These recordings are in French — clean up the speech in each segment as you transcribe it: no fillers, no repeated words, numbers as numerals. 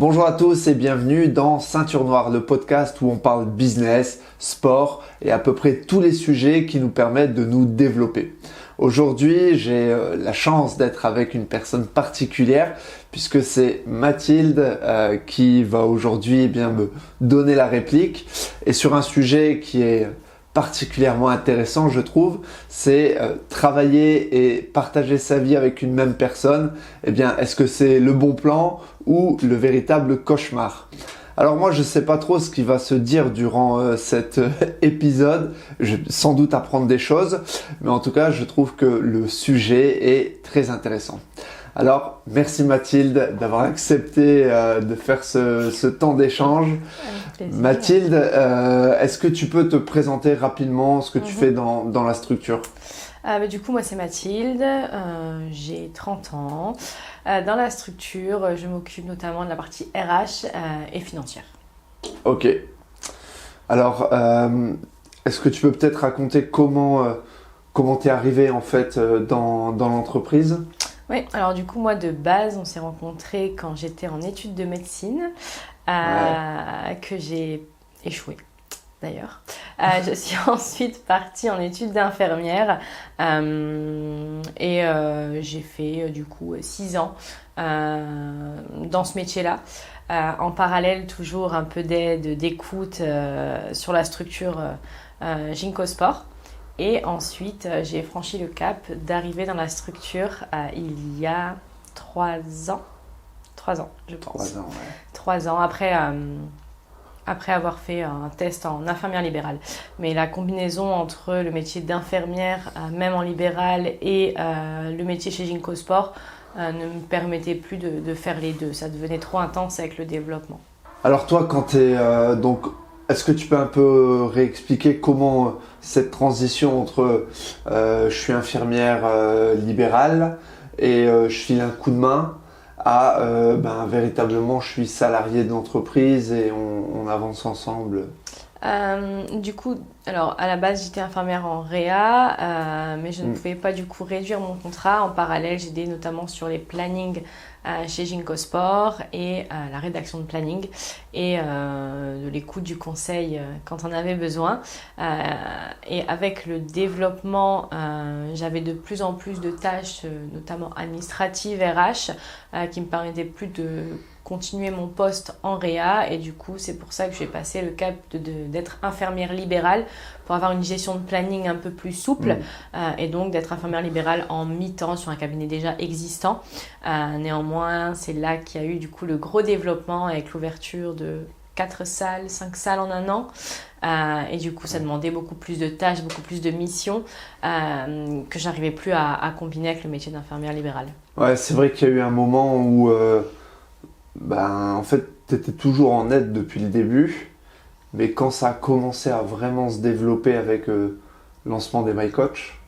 Bonjour à tous et bienvenue dans Ceinture Noire, le podcast où on parle business, sport et à peu près tous les sujets qui nous permettent de nous développer. Aujourd'hui, j'ai la chance d'être avec une personne particulière puisque c'est Mathilde qui va aujourd'hui me donner la réplique et sur un sujet qui est particulièrement intéressant, je trouve, c'est travailler et partager sa vie avec une même personne. Est-ce que c'est le bon plan ou le véritable cauchemar? Alors moi, je ne sais pas trop ce qui va se dire durant cet épisode. Je vais sans doute apprendre des choses, mais en tout cas, je trouve que le sujet est très intéressant. Alors, merci Mathilde d'avoir accepté de faire ce temps d'échange. Mathilde, est-ce que tu peux te présenter rapidement ce que tu fais dans la structure? Du coup, moi c'est Mathilde, j'ai 30 ans. Dans la structure, je m'occupe notamment de la partie RH et financière. Ok. Alors, est-ce que tu peux peut-être raconter comment tu es arrivé en fait dans l'entreprise? Oui, alors du coup, moi de base, on s'est rencontrés quand j'étais en études de médecine, que j'ai échoué. D'ailleurs. Je suis ensuite partie en études d'infirmière et j'ai fait du coup 6 ans dans ce métier-là. En parallèle, toujours un peu d'aide, d'écoute sur la structure Ginkgo Sport. Et ensuite, j'ai franchi le cap d'arriver dans la structure il y a 3 ans. 3 ans, je pense. 3 ans, ouais. 3 ans après avoir fait un test en infirmière libérale. Mais la combinaison entre le métier d'infirmière, même en libéral, et le métier chez Ginkgo Sport ne me permettait plus de faire les deux. Ça devenait trop intense avec le développement. Alors toi, quand tu es... est-ce que tu peux un peu réexpliquer comment cette transition entre je suis infirmière libérale et je file un coup de main à véritablement je suis salarié de l'entreprise et on avance ensemble? Du coup, alors à la base j'étais infirmière en réa, mais je ne pouvais pas du coup réduire mon contrat. En parallèle, j'aidais notamment sur les plannings chez Ginkgo Sport et la rédaction de planning et de l'écoute du conseil quand on avait besoin. Et avec le développement, j'avais de plus en plus de tâches, notamment administratives, RH, qui me permettaient plus de continuer mon poste en réa et du coup c'est pour ça que j'ai passé le cap d'être infirmière libérale pour avoir une gestion de planning un peu plus souple et donc d'être infirmière libérale en mi-temps sur un cabinet déjà existant. Néanmoins, c'est là qu'il y a eu du coup le gros développement avec l'ouverture de 4 salles, 5 salles en un an. Et du coup, ça demandait beaucoup plus de tâches, beaucoup plus de missions que j'arrivais plus à combiner avec le métier d'infirmière libérale. Ouais, c'est vrai qu'il y a eu un moment où en fait, tu étais toujours en aide depuis le début, mais quand ça a commencé à vraiment se développer avec le lancement des MyCoach,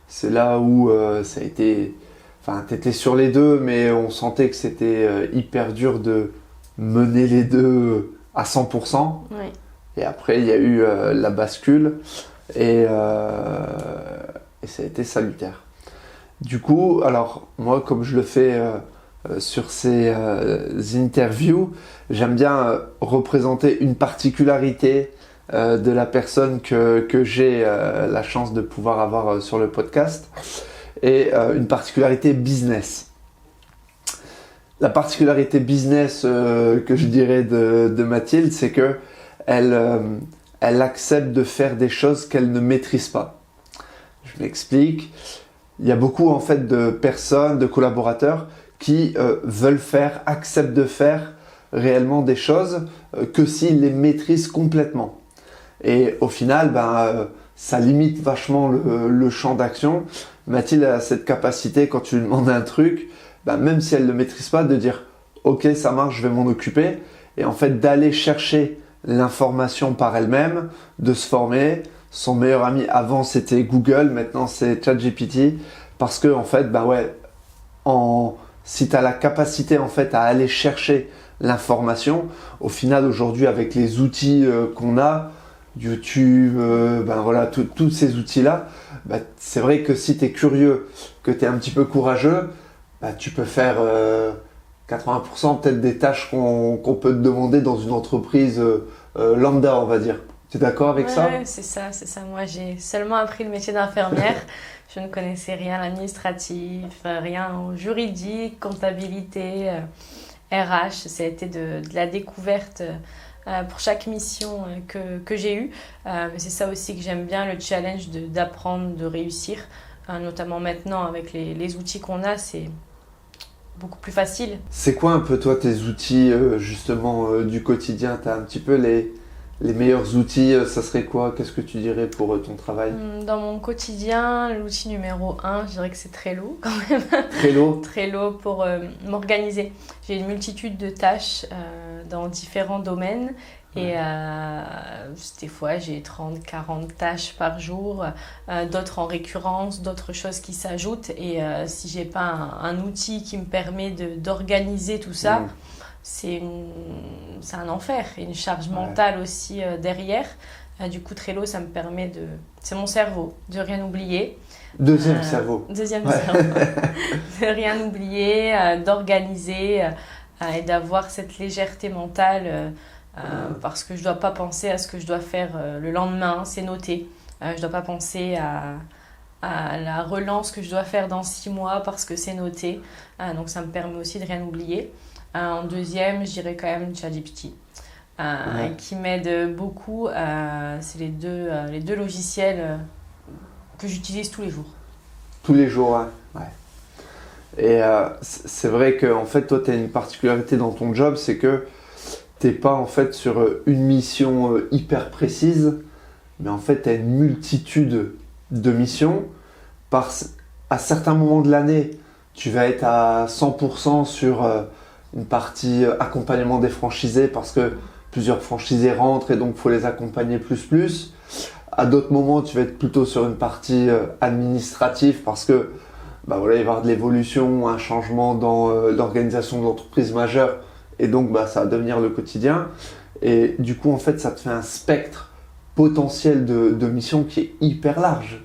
c'est là où ça a été... Enfin, tu étais sur les deux, mais on sentait que c'était hyper dur de mener les deux à 100%. Oui. Et après, il y a eu la bascule et ça a été salutaire. Du coup, alors moi, comme je le fais sur ces interviews, j'aime bien représenter une particularité de la personne que j'ai la chance de pouvoir avoir sur le podcast et une particularité business. La particularité business que je dirais de Mathilde, c'est que elle accepte de faire des choses qu'elle ne maîtrise pas. Je m'explique. Il y a beaucoup en fait de personnes, de collaborateurs qui veulent faire, acceptent de faire réellement des choses que s'ils les maîtrisent complètement. Et au final, ça limite vachement le champ d'action. Mathilde a cette capacité, quand tu lui demandes un truc, même si elle ne le maîtrise pas, de dire « Ok, ça marche, je vais m'en occuper ». Et en fait, d'aller chercher l'information par elle-même, de se former. Son meilleur ami avant, c'était Google, maintenant c'est ChatGPT. Parce que, en fait, si tu as la capacité en fait à aller chercher l'information, au final aujourd'hui avec les outils qu'on a, YouTube, tous ces outils-là, c'est vrai que si tu es curieux, que tu es un petit peu courageux, tu peux faire 80% peut-être des tâches qu'on peut te demander dans une entreprise lambda, on va dire. Tu es d'accord avec ça? Ouais, c'est ça, c'est ça. Moi, j'ai seulement appris le métier d'infirmière. Je ne connaissais rien à l'administratif, rien au juridique, comptabilité, RH. Ça a été de la découverte pour chaque mission que j'ai eue. Mais c'est ça aussi que j'aime bien, le challenge d'apprendre, de réussir. Notamment maintenant, avec les outils qu'on a, c'est beaucoup plus facile. C'est quoi un peu toi tes outils justement du quotidien? Tu as un petit peu les meilleurs outils, ça serait quoi? Qu'est-ce que tu dirais pour ton travail? Dans mon quotidien, l'outil numéro 1, je dirais que c'est Trello quand même. Trello? Trello pour m'organiser. J'ai une multitude de tâches dans différents domaines et des fois j'ai 30, 40 tâches par jour, d'autres en récurrence, d'autres choses qui s'ajoutent et si j'ai pas un outil qui me permet d'organiser tout ça, c'est un enfer et une charge mentale aussi derrière. Du coup, Trello, ça me permet c'est mon cerveau, de rien oublier. Deuxième cerveau. Deuxième cerveau. De rien oublier, d'organiser et d'avoir cette légèreté mentale parce que je ne dois pas penser à ce que je dois faire le lendemain, c'est noté. Je ne dois pas penser à la relance que je dois faire dans 6 mois parce que c'est noté. Donc, ça me permet aussi de rien oublier. En deuxième, je dirais quand même ChatGPT. Qui m'aide beaucoup. C'est les deux logiciels que j'utilise tous les jours. Tous les jours, ouais. Et c'est vrai que en fait, toi, tu as une particularité dans ton job, c'est que tu n'es pas en fait sur une mission hyper précise, mais en fait, tu as une multitude de missions. À certains moments de l'année, tu vas être à 100% sur une partie accompagnement des franchisés parce que plusieurs franchisés rentrent et donc il faut les accompagner plus. À d'autres moments, tu vas être plutôt sur une partie administrative parce que il va y avoir de l'évolution, un changement dans l'organisation de l'entreprise majeure et donc ça va devenir le quotidien. Et du coup, en fait, ça te fait un spectre potentiel de missions qui est hyper large.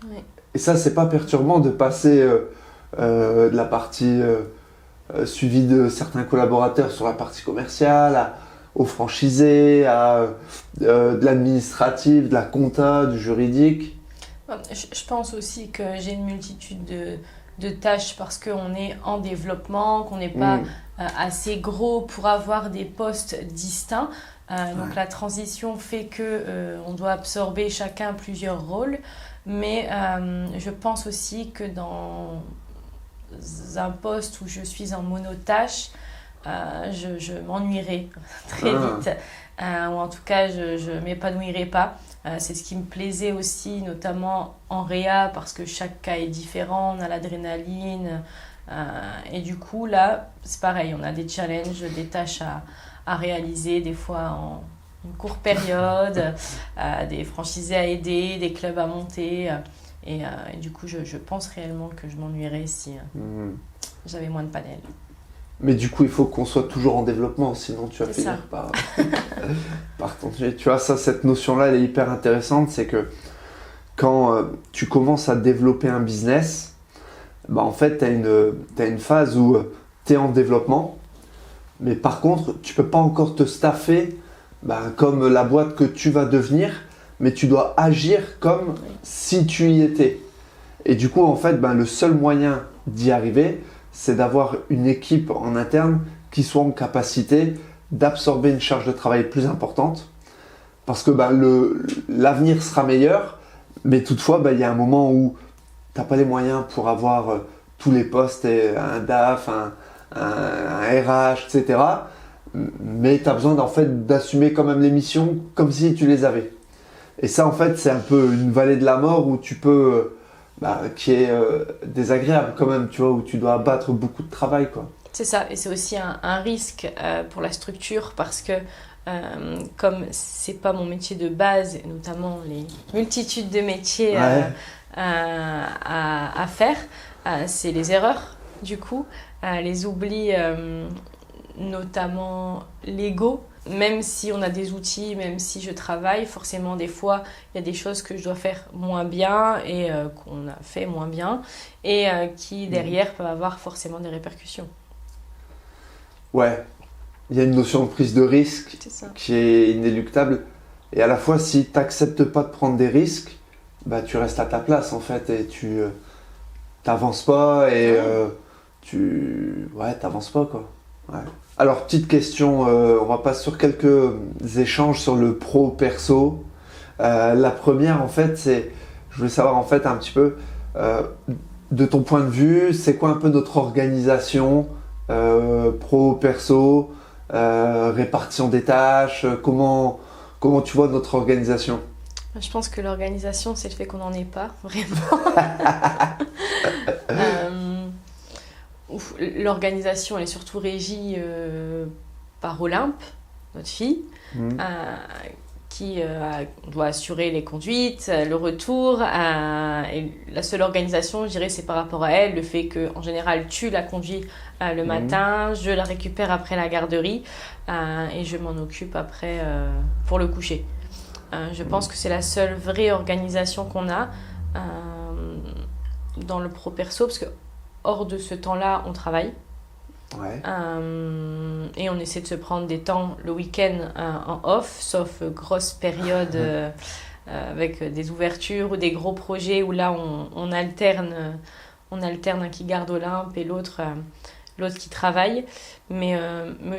Oui. Et ça, c'est pas perturbant de passer de la partie suivi de certains collaborateurs sur la partie commerciale, aux franchisés, de l'administratif, de la compta, du juridique. Je pense aussi que j'ai une multitude de tâches parce qu'on est en développement, qu'on n'est pas assez gros pour avoir des postes distincts. Donc la transition fait qu'on doit absorber chacun plusieurs rôles. Mais je pense aussi que dans un poste où je suis en monotâche, je m'ennuierai très vite, ou en tout cas je m'épanouirai pas. C'est ce qui me plaisait aussi, notamment en réa, parce que chaque cas est différent, on a l'adrénaline, et du coup là c'est pareil, on a des challenges, des tâches à réaliser, des fois en une courte période, des franchisés à aider, des clubs à monter. Et du coup, je pense réellement que je m'ennuierais si j'avais moins de panels. Mais du coup, il faut qu'on soit toujours en développement, sinon tu vas finir par continuer. Tu vois, cette notion-là, elle est hyper intéressante. C'est que quand tu commences à développer un business, en fait, tu as une phase où tu es en développement, mais par contre, tu ne peux pas encore te staffer comme la boîte que tu vas devenir, mais tu dois agir comme si tu y étais. Et du coup, en fait, le seul moyen d'y arriver, c'est d'avoir une équipe en interne qui soit en capacité d'absorber une charge de travail plus importante. Parce que l'avenir sera meilleur, mais toutefois, il y a un moment où tu n'as pas les moyens pour avoir tous les postes, et un DAF, un RH, etc. Mais tu as besoin d'assumer quand même les missions comme si tu les avais. Et ça, en fait, c'est un peu une vallée de la mort où tu peux, qui est désagréable quand même, tu vois, où tu dois abattre beaucoup de travail, quoi. C'est ça, et c'est aussi un risque pour la structure parce que comme c'est pas mon métier de base, notamment les multitudes de métiers à faire, c'est les erreurs du coup, les oublis notamment légaux. Même si on a des outils, même si je travaille, forcément des fois il y a des choses que je dois faire moins bien et qu'on a fait moins bien et qui derrière peuvent avoir forcément des répercussions. ouais, il y a une notion de prise de risque qui est inéluctable. Et à la fois, si tu n'acceptes pas de prendre des risques, bah, tu restes à ta place en fait et tu t'avances pas et t'avances pas quoi. Ouais. Alors, petite question, on va passer sur quelques échanges sur le pro-perso. La première, en fait, je voulais savoir en fait un petit peu, de ton point de vue, c'est quoi un peu notre organisation pro-perso, répartition des tâches, comment tu vois notre organisation? Je pense que l'organisation, c'est le fait qu'on n'en ait pas, vraiment. L'organisation, elle est surtout régie par Olympe, notre fille, qui doit assurer les conduites, le retour. Et la seule organisation, je dirais, c'est par rapport à elle, le fait qu'en général, tu la conduis le matin, je la récupère après la garderie et je m'en occupe après pour le coucher. Je pense que c'est la seule vraie organisation qu'on a dans le pro-perso, parce que hors de ce temps-là, on travaille. Ouais. Et on essaie de se prendre des temps le week-end en off, sauf grosse période avec des ouvertures ou des gros projets où là on alterne un qui garde Olympe et l'autre qui travaille. Mais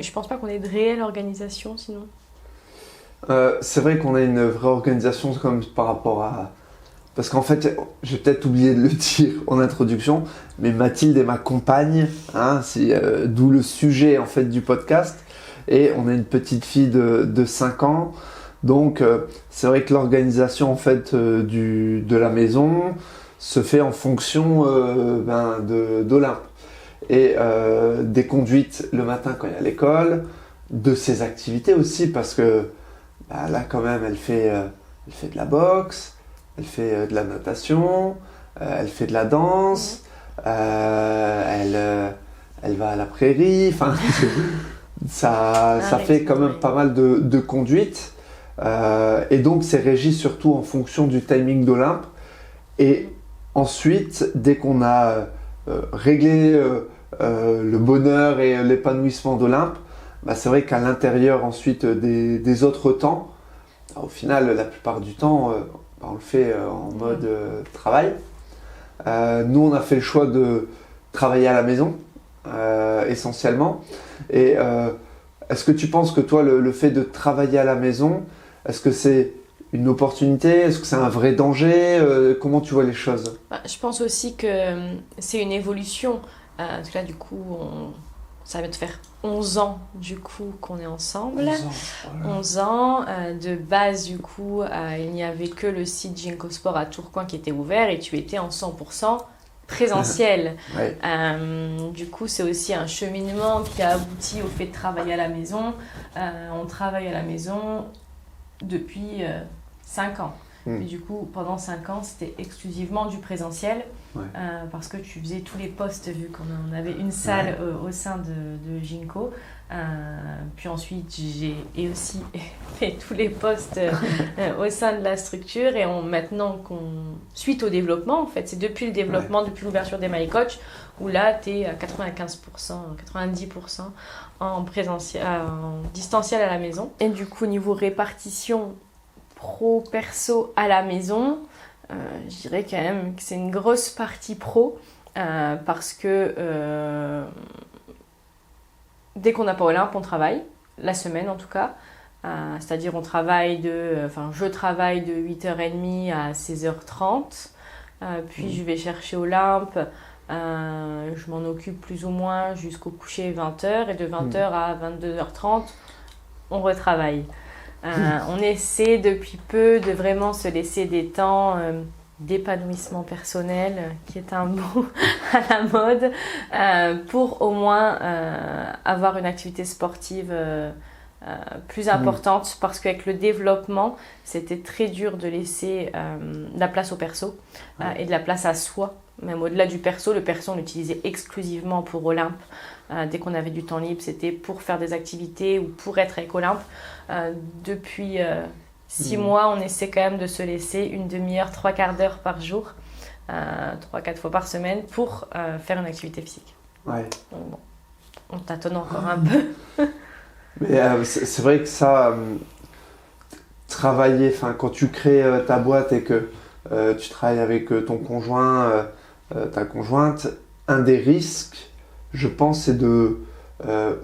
je pense pas qu'on ait de réelle organisation sinon. C'est vrai qu'on a une vraie organisation comme par rapport à... Parce qu'en fait, j'ai peut-être oublié de le dire en introduction, mais Mathilde est ma compagne, hein, d'où le sujet en fait du podcast. Et on a une petite fille de 5 ans. Donc c'est vrai que l'organisation en fait de la maison se fait en fonction d'Olympe. Et des conduites le matin quand il y a l'école, de ses activités aussi, parce que là quand même elle fait de la boxe. Elle fait de la natation, elle fait de la danse, elle va à la prairie, enfin, ça fait quand même pas mal de conduites. Et donc, c'est régi surtout en fonction du timing d'Olympe. Et ensuite, dès qu'on a réglé le bonheur et l'épanouissement d'Olympe, c'est vrai qu'à l'intérieur ensuite des autres temps, au final, la plupart du temps, on le fait en mode travail. Nous, on a fait le choix de travailler à la maison, essentiellement. Et est-ce que tu penses que toi, le fait de travailler à la maison, est-ce que c'est une opportunité? Est-ce que c'est un vrai danger? Comment tu vois les choses? Je pense aussi que c'est une évolution. Parce que là, du coup, ça va te faire 11 ans du coup qu'on est ensemble. 11 ans, voilà. 11 ans. De base, du coup, il n'y avait que le site Ginko Sport à Tourcoing qui était ouvert et tu étais en 100% présentiel. Ouais. Du coup, c'est aussi un cheminement qui a abouti au fait de travailler à la maison. On travaille à la maison depuis 5 ans. Mais du coup, pendant 5 ans, c'était exclusivement du présentiel. Ouais. Parce que tu faisais tous les postes, vu qu'on avait une salle au sein de Ginko. Puis ensuite, j'ai aussi fait tous les postes au sein de la structure. Et maintenant, suite au développement, en fait, c'est depuis le développement, depuis l'ouverture des My Coach, où là, tu es à 95%, 90% en présentiel, en distanciel à la maison. Et du coup, niveau répartition pro-perso à la maison, je dirais quand même que c'est une grosse partie pro parce que dès qu'on n'a pas Olympe, on travaille, la semaine en tout cas. C'est-à-dire je travaille de 8h30 à 16h30. Puis je vais chercher Olympe, je m'en occupe plus ou moins jusqu'au coucher 20h. Et de 20h à 22h30, on retravaille. On essaie depuis peu de vraiment se laisser des temps d'épanouissement personnel, qui est un mot à la mode, pour au moins avoir une activité sportive plus importante, parce qu'avec le développement, c'était très dur de laisser de la place au perso et de la place à soi. Même au-delà du perso, le perso on l'utilisait exclusivement pour Olympe. Dès qu'on avait du temps libre, c'était pour faire des activités ou pour être avec Olympe. Depuis 6 mois, on essaie quand même de se laisser une demi-heure, 3/4 d'heure par jour, 3-4 fois par semaine pour faire une activité physique. Ouais. Donc, bon, on tâtonne encore un peu. Mais c'est vrai que ça, travailler, enfin quand tu crées ta boîte et que tu travailles avec ton conjoint, ta conjointe, un des risques, je pense, c'est de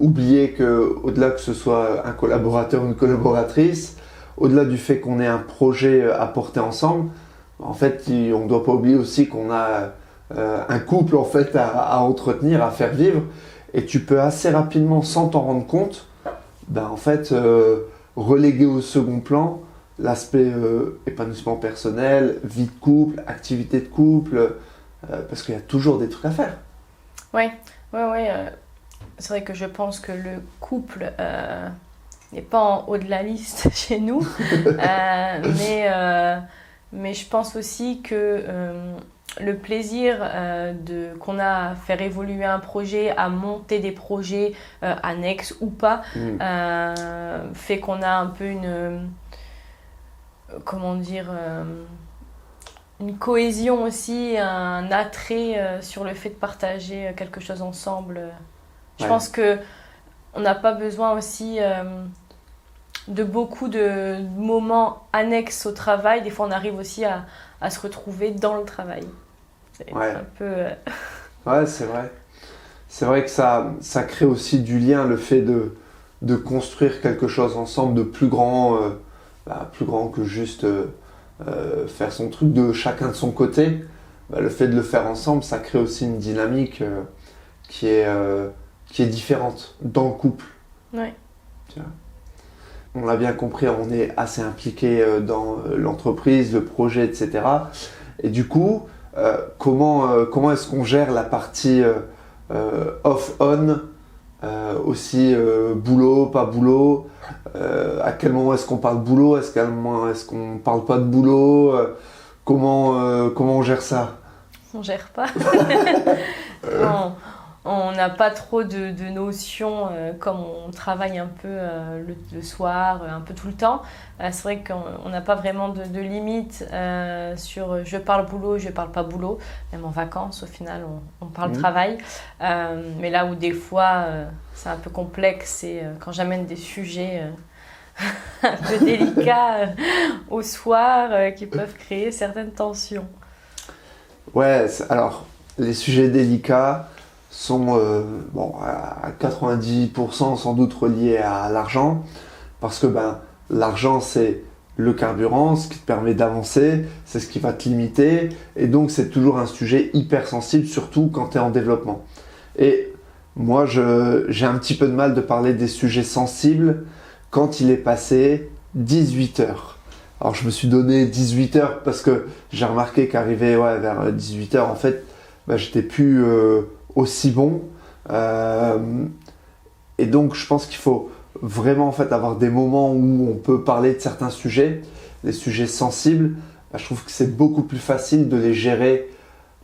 oublier que, au-delà que ce soit un collaborateur ou une collaboratrice, au-delà du fait qu'on ait un projet à porter ensemble, en fait, on ne doit pas oublier aussi qu'on a un couple en fait à entretenir, à faire vivre, et tu peux assez rapidement, sans t'en rendre compte, en fait, reléguer au second plan l'aspect épanouissement personnel, vie de couple, activité de couple, parce qu'il y a toujours des trucs à faire. Ouais. C'est vrai que je pense que le couple n'est pas en haut de la liste chez nous, mais je pense aussi que le plaisir qu'on a à faire évoluer un projet, à monter des projets annexes ou pas, fait qu'on a un peu une cohésion aussi, un attrait sur le fait de partager quelque chose ensemble. Je pense qu'on n'a pas besoin aussi de beaucoup de moments annexes au travail. Des fois, on arrive aussi à se retrouver dans le travail. C'est un peu... Ouais, c'est vrai. C'est vrai que ça crée aussi du lien, le fait de construire quelque chose ensemble de plus grand que juste faire son truc de chacun de son côté. Le fait de le faire ensemble, ça crée aussi une dynamique qui est différente dans le couple. Ouais. On l'a bien compris, on est assez impliqué dans l'entreprise, le projet, etc. Et du coup, comment est-ce qu'on gère la partie off-on, aussi boulot, pas boulot, à quel moment est-ce qu'on parle boulot, quel moment est-ce qu'on parle pas de boulot, comment on gère ça? On gère pas. On n'a pas trop de notions comme on travaille un peu le soir, un peu tout le temps. C'est vrai qu'on n'a pas vraiment de limite sur je parle boulot, je parle pas boulot. Même en vacances, au final, on parle travail. Mais là où des fois c'est un peu complexe, c'est quand j'amène des sujets un peu délicats au soir qui peuvent créer certaines tensions. Ouais, alors les sujets délicats sont à 90% sans doute reliés à l'argent, parce que l'argent c'est le carburant, ce qui te permet d'avancer, c'est ce qui va te limiter, et donc c'est toujours un sujet hyper sensible, surtout quand tu es en développement. Et moi j'ai un petit peu de mal de parler des sujets sensibles quand il est passé 18 heures. Alors je me suis donné 18 heures parce que j'ai remarqué qu'arrivé vers 18 heures, en fait, j'étais plus aussi bon. Et donc je pense qu'il faut vraiment en fait avoir des moments où on peut parler de certains sujets, les sujets sensibles. Je trouve que c'est beaucoup plus facile de les gérer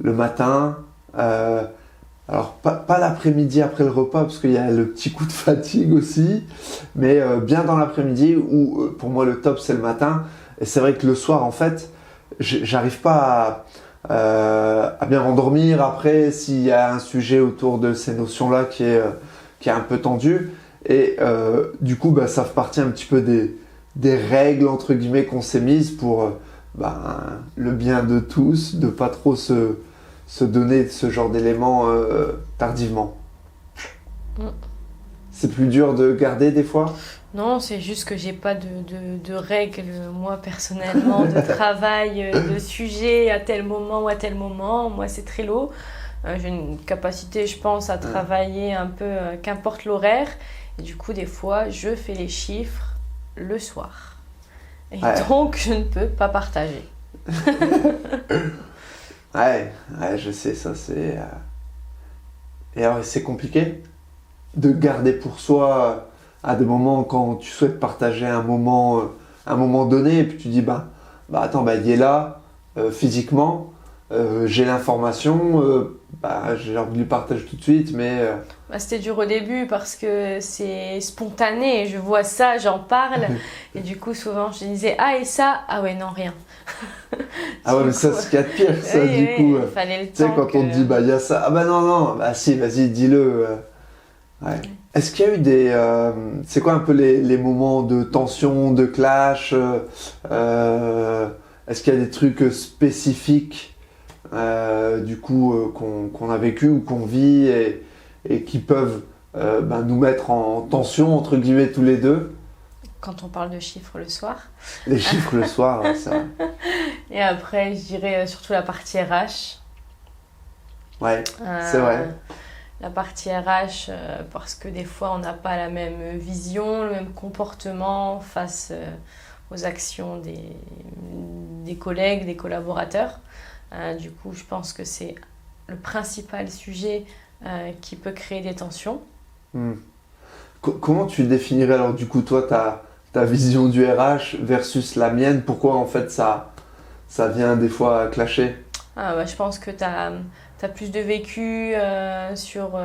le matin. Alors pas l'après-midi après le repas parce qu'il y a le petit coup de fatigue aussi, mais bien dans l'après-midi où pour moi le top c'est le matin. Et c'est vrai que le soir en fait j'arrive pas à bien m'endormir après s'il y a un sujet autour de ces notions-là qui est un peu tendu. Et du coup, ça fait partie un petit peu des règles entre guillemets qu'on s'est mises pour le bien de tous, de pas trop se donner ce genre d'éléments tardivement. C'est plus dur de garder des fois? Non, c'est juste que j'ai pas de règles, moi, personnellement, de travail, de sujet à tel moment ou à tel moment. Moi, c'est très lourd. J'ai une capacité, je pense, à travailler un peu, qu'importe l'horaire. Et du coup, des fois, je fais les chiffres le soir. Et donc, je ne peux pas partager. Ouais, je sais, ça, c'est... Et alors, c'est compliqué de garder pour soi à des moments quand tu souhaites partager un moment donné, et puis tu dis, attends, il est là, physiquement, j'ai l'information, j'ai envie de lui partager tout de suite, mais... C'était dur au début parce que c'est spontané, je vois ça, j'en parle, et du coup, souvent, je disais, et ça? Ah ouais, non, rien. Mais ça, c'est ce qu'il y a de pire, ça, du coup. Il fallait le tu sais, temps quand on te dit, il y a ça, non, si, vas-y, dis-le. Ouais. Est-ce qu'il y a eu c'est quoi un peu les moments de tension, de clash est-ce qu'il y a des trucs spécifiques du coup qu'on a vécu ou qu'on vit et qui peuvent nous mettre en tension entre guillemets tous les deux? Quand on parle de chiffres le soir. Les chiffres le soir, c'est vrai. Et après, je dirais surtout la partie RH. Ouais, c'est vrai. La partie RH, parce que des fois, on n'a pas la même vision, le même comportement face aux actions des collègues, des collaborateurs. Du coup, je pense que c'est le principal sujet qui peut créer des tensions. Comment tu définirais alors du coup toi ta vision du RH versus la mienne? Pourquoi en fait ça vient des fois clasher? Je pense que tu as plus de vécu sur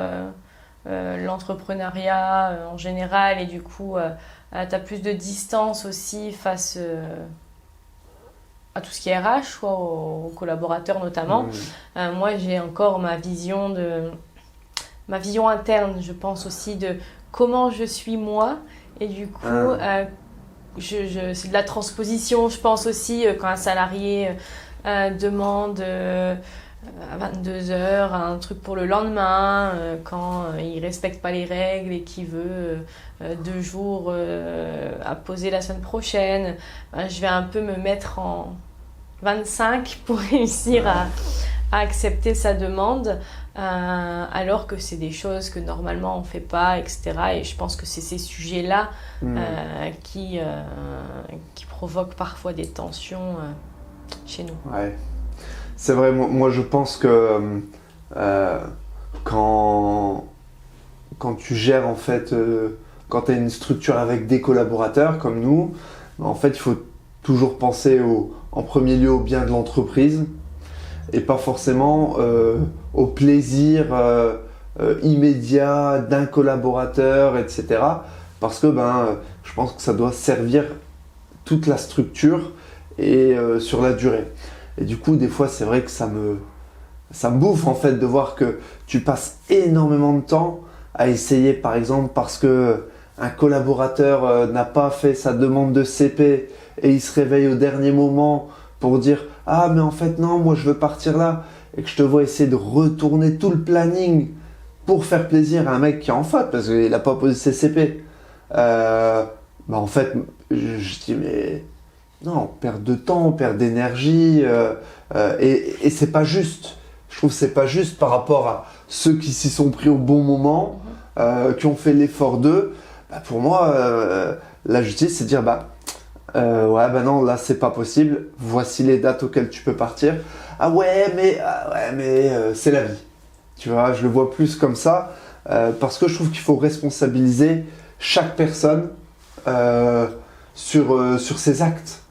l'entrepreneuriat en général et du coup tu as plus de distance aussi face à tout ce qui est RH, soit aux collaborateurs notamment. Moi j'ai encore ma vision interne, je pense aussi de comment je suis moi et du coup c'est de la transposition, je pense aussi quand un salarié demande à 22h un truc pour le lendemain, quand il ne respecte pas les règles et qu'il veut 2 jours à poser la semaine prochaine, je vais un peu me mettre en 25 pour réussir à accepter sa demande, alors que c'est des choses que normalement on ne fait pas, etc. Et je pense que c'est ces sujets-là qui provoquent parfois des tensions chez nous. Ouais. C'est vrai, moi je pense que quand tu gères en fait, quand tu as une structure avec des collaborateurs comme nous, en fait il faut toujours penser en premier lieu au bien de l'entreprise et pas forcément au plaisir immédiat d'un collaborateur, etc. Parce que je pense que ça doit servir toute la structure et sur la durée. Et du coup, des fois, c'est vrai que ça me bouffe en fait de voir que tu passes énormément de temps à essayer, par exemple, parce que un collaborateur n'a pas fait sa demande de CP et il se réveille au dernier moment pour dire « Ah, mais en fait, non, moi, je veux partir là. » Et que je te vois essayer de retourner tout le planning pour faire plaisir à un mec qui est en faute parce qu'il n'a pas posé ses CP. En fait, je dis « Mais... » Non, on perd de temps, on perd d'énergie et c'est pas juste. Je trouve que c'est pas juste par rapport à ceux qui s'y sont pris au bon moment, qui ont fait l'effort d'eux. Pour moi, la justice, c'est de dire non, là c'est pas possible. Voici les dates auxquelles tu peux partir. Ah ouais, mais c'est la vie. Tu vois, je le vois plus comme ça parce que je trouve qu'il faut responsabiliser chaque personne sur ses actes.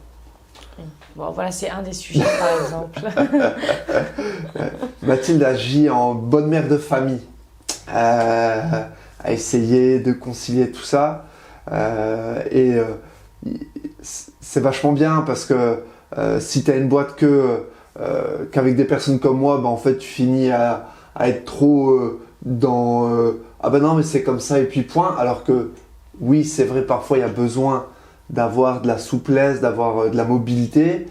Bon, voilà, c'est un des sujets, par exemple. Mathilde agit en bonne mère de famille, à essayer de concilier tout ça. C'est vachement bien parce que si tu as une boîte qu'avec des personnes comme moi, en fait, tu finis à être trop dans ah non, mais c'est comme ça et puis point. Alors que oui, c'est vrai, parfois il y a besoin d'avoir de la souplesse, d'avoir de la mobilité.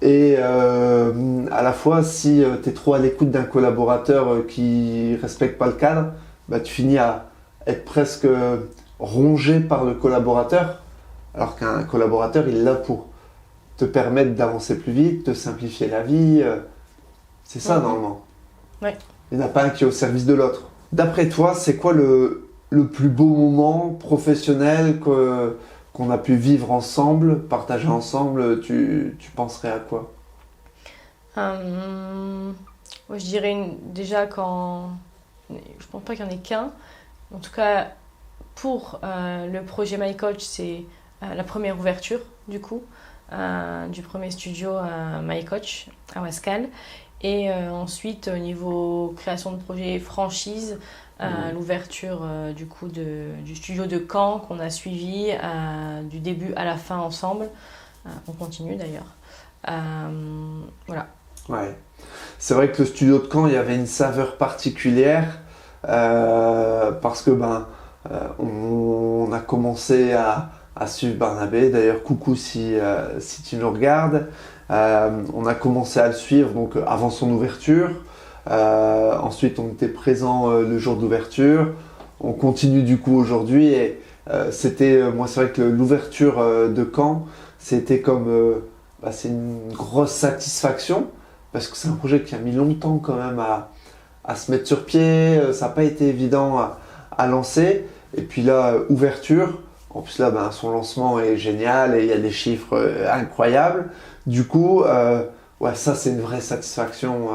Et à la fois, si tu es trop à l'écoute d'un collaborateur qui respecte pas le cadre, tu finis à être presque rongé par le collaborateur. Alors qu'un collaborateur, il est là pour te permettre d'avancer plus vite, te simplifier la vie. C'est ça, normalement. Ouais. Il n'y en a pas un qui est au service de l'autre. D'après toi, c'est quoi le plus beau moment professionnel qu'on a pu vivre ensemble, partager ensemble? Tu penserais à quoi? Je dirais déjà quand... Je pense pas qu'il y en ait qu'un. En tout cas, pour le projet MyCoach, c'est la première ouverture du coup du premier studio MyCoach à Wascal. Et ensuite, au niveau création de projet franchise, l'ouverture du coup du studio de Caen qu'on a suivi du début à la fin ensemble. On continue d'ailleurs. Voilà. Ouais. C'est vrai que le studio de Caen, il y avait une saveur particulière parce que on a commencé à suivre Barnabé. D'ailleurs, coucou si tu nous regardes. On a commencé à le suivre donc avant son ouverture. Ensuite, on était présent le jour d'ouverture. On continue du coup aujourd'hui et moi c'est vrai que l'ouverture de Caen, c'était comme c'est une grosse satisfaction parce que c'est un projet qui a mis longtemps quand même à se mettre sur pied. Ça n'a pas été évident à lancer. Et puis là, ouverture. En plus là, son lancement est génial et il y a des chiffres incroyables. Du coup, ça c'est une vraie satisfaction.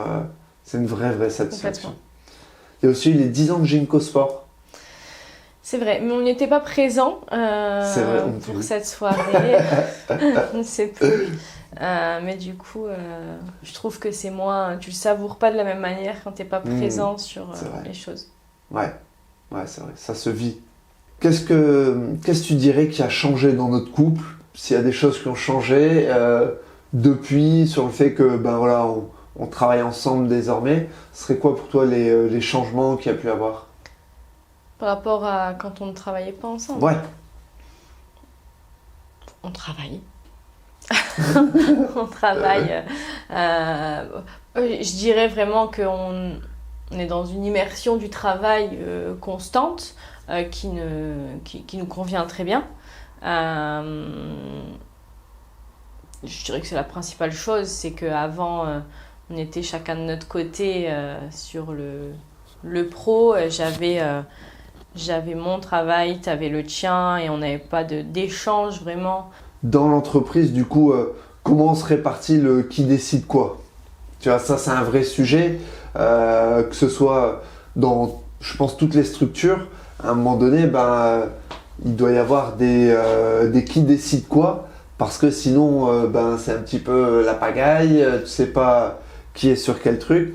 C'est une vraie satisfaction. Il y a aussi eu les 10 ans de Ginko Sport. C'est vrai, mais on n'était pas présent pour cette soirée. On ne sait plus. Mais du coup, je trouve que c'est moins... Tu le savoures pas de la même manière quand tu n'es pas présent sur les choses. Ouais, c'est vrai. Ça se vit. Qu'est-ce que tu dirais qui a changé dans notre couple? S'il y a des choses qui ont changé depuis, sur le fait que on travaille ensemble désormais, ce serait quoi pour toi les changements qu'il y a pu avoir? Par rapport à quand on ne travaillait pas ensemble? Ouais. On travaille. On travaille. Je dirais vraiment qu'on est dans une immersion du travail constante qui nous convient très bien. Je dirais que c'est la principale chose, c'est qu'avant, on était chacun de notre côté sur le pro. J'avais mon travail, tu avais le tien et on n'avait pas d'échange vraiment. Dans l'entreprise, du coup, comment on se répartit le qui décide quoi? Tu vois, ça c'est un vrai sujet, que ce soit dans, je pense, toutes les structures. À un moment donné, il doit y avoir des qui décident quoi, parce que sinon, c'est un petit peu la pagaille, tu sais pas qui est sur quel truc.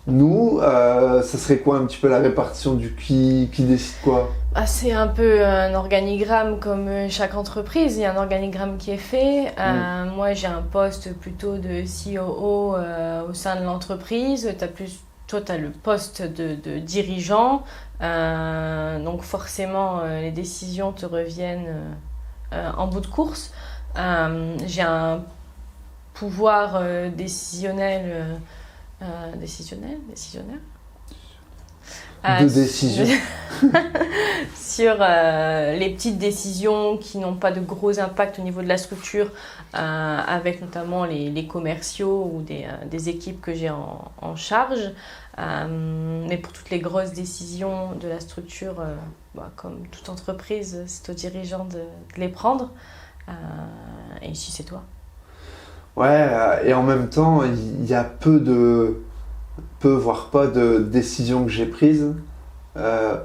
Nous, ça serait quoi un petit peu la répartition du qui décide quoi? C'est un peu un organigramme comme chaque entreprise, il y a un organigramme qui est fait. Moi, j'ai un poste plutôt de COO au sein de l'entreprise. Toi, tu as le poste de dirigeant. Donc forcément, les décisions te reviennent en bout de course. J'ai un pouvoir décisionnaire de décision sur les petites décisions qui n'ont pas de gros impact au niveau de la structure, avec notamment les commerciaux ou des équipes que j'ai en charge. Mais pour toutes les grosses décisions de la structure, comme toute entreprise, c'est aux dirigeants de les prendre. Et ici, c'est toi. Ouais, et en même temps, il y a peu, voire pas de décisions que j'ai prises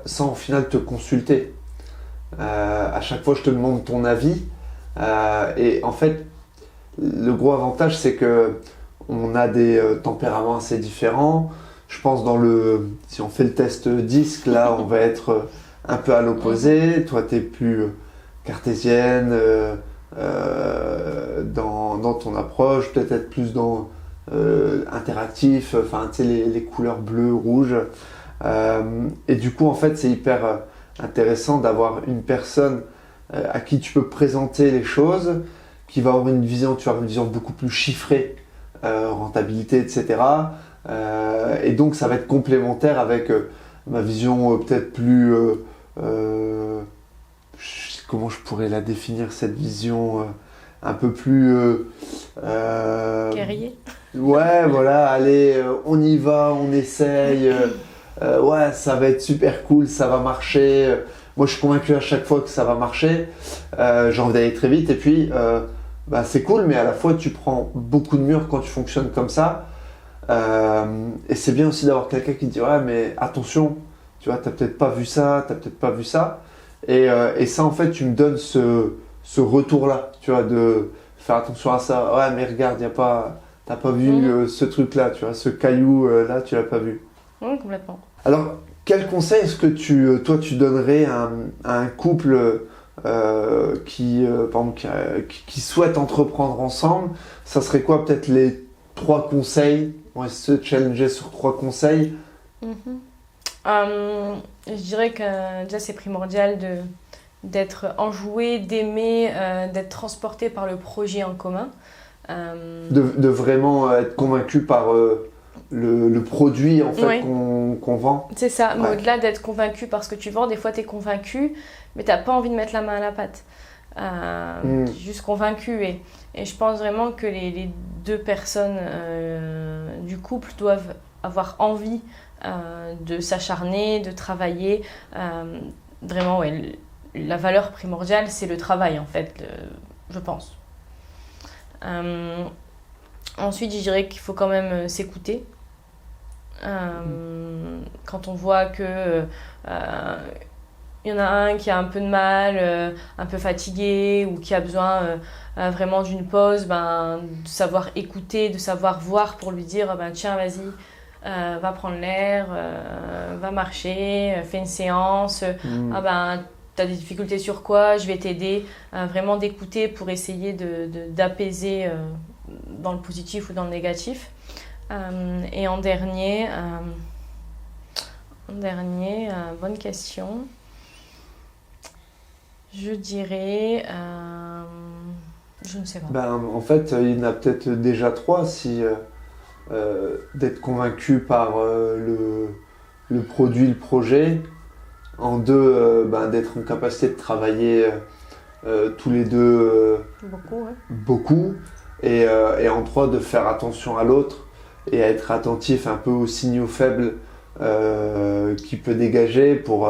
sans au final te consulter. À chaque fois, je te demande ton avis. Et en fait, le gros avantage, c'est que on a des tempéraments assez différents. Je pense si on fait le test disque, là, on va être un peu à l'opposé. Toi, tu es plus cartésienne dans ton approche, peut-être être plus dans interactif, enfin, tu sais, les couleurs bleues, rouges. Et du coup, en fait, c'est hyper intéressant d'avoir une personne à qui tu peux présenter les choses, qui va avoir une vision beaucoup plus chiffrée, rentabilité, etc. Et donc, ça va être complémentaire avec ma vision peut-être plus... comment je pourrais la définir, cette vision un peu plus... Guerrier. Ouais, voilà, allez, on y va, on essaye. Ouais, ça va être super cool, ça va marcher. Moi, je suis convaincu à chaque fois que ça va marcher. J'ai envie d'aller très vite. Et puis, c'est cool, mais à la fois, tu prends beaucoup de murs quand tu fonctionnes comme ça. Et c'est bien aussi d'avoir quelqu'un qui te dit ouais, mais attention, tu vois, t'as peut-être pas vu ça, t'as peut-être pas vu ça. Et ça, en fait, tu me donnes ce retour-là, tu vois, de faire attention à ça. Ouais, mais regarde, t'as pas vu ce truc-là, tu vois, ce caillou là, tu l'as pas vu. Oui, complètement. Alors, quel conseil est-ce que tu donnerais à un couple qui souhaite entreprendre ensemble? Ça serait quoi peut-être les 3 conseils? On va se challenger sur 3 conseils. Je dirais que déjà c'est primordial d'être enjoué, d'aimer, d'être transporté par le projet en commun. De vraiment être convaincu par le produit en fait Oui. qu'on vend. C'est ça, mais Ouais. au-delà d'être convaincu par ce que tu vends, des fois tu es convaincu, mais tu n'as pas envie de mettre la main à la pâte. T'es juste convaincu. Et je pense vraiment que les deux personnes du couple doivent avoir envie de s'acharner, de travailler. Vraiment, ouais, la valeur primordiale, c'est le travail, en fait, je pense. Ensuite, je dirais qu'il faut quand même s'écouter. Quand on voit que il y en a un qui a un peu de mal, un peu fatigué ou qui a besoin vraiment d'une pause, de savoir écouter, de savoir voir pour lui dire tiens, vas-y, va prendre l'air, va marcher, fais une séance. T'as des difficultés sur quoi, je vais t'aider. Vraiment d'écouter pour essayer d'apaiser dans le positif ou dans le négatif. Et en dernier, bonne question. Je dirais, je ne sais pas. En fait, il y en a peut-être déjà 3 si d'être convaincu par le produit, le projet. En 2, d'être en capacité de travailler tous les deux Beaucoup, ouais. beaucoup. Et en 3, de faire attention à l'autre et à être attentif un peu aux signaux faibles qu'il peut dégager pour